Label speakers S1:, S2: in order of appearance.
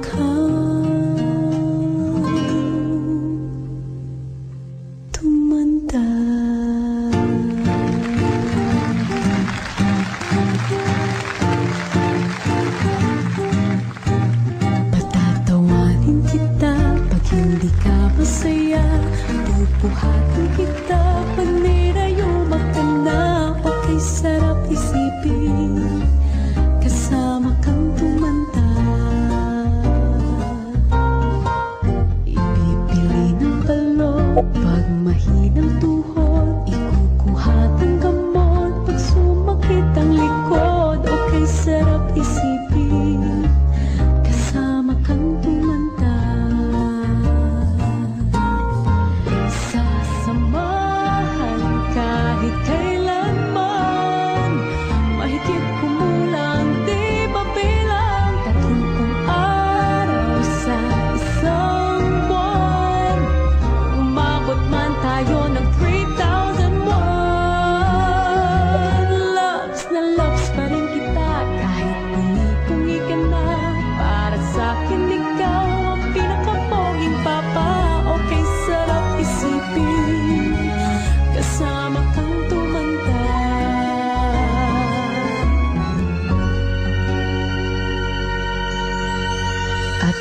S1: kang tumanda. Patatawanin kita pag hindi ka masaya, pupuhatin kita pag nirayuma ka na. Okay, sarap isipin kasama kang tumanda. Ipipili ng balon pag mahinang tuhod, ikukuha ng gamot pag sumakit ang likod. Okay, sarap isipin kasama kang tumanda. Sasamahan kahit kailanman, mahigit kumulang di mabilang 30 araw sa isang buwan. Umabot man tayo ng 3,001. Loves na loves pa rin kita kahit pungi-pungi ka na. Para sa'kin ikaw ang pinakapoging papa. Okay, sarap isipin kasama kang tumanda. At